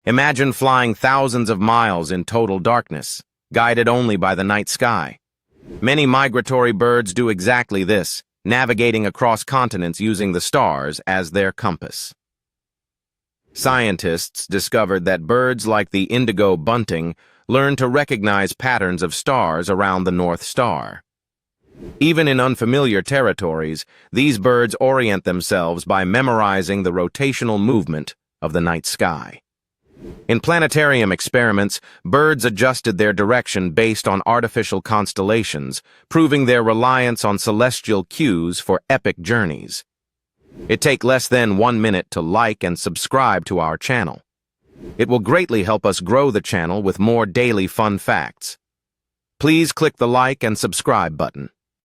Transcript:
Imagine flying thousands of miles in total darkness, guided only by the night sky. Many migratory birds do exactly this, navigating across continents using the stars as their compass. Scientists discovered that birds like the indigo bunting learn to recognize patterns of stars around the North Star. Even in unfamiliar territories, these birds orient themselves by memorizing the rotational movement of the night sky. In planetarium experiments, birds adjusted their direction based on artificial constellations, proving their reliance on celestial cues for epic journeys. It takes less than 1 minute to like and subscribe to our channel. It will greatly help us grow the channel with more daily fun facts. Please click the like and subscribe button.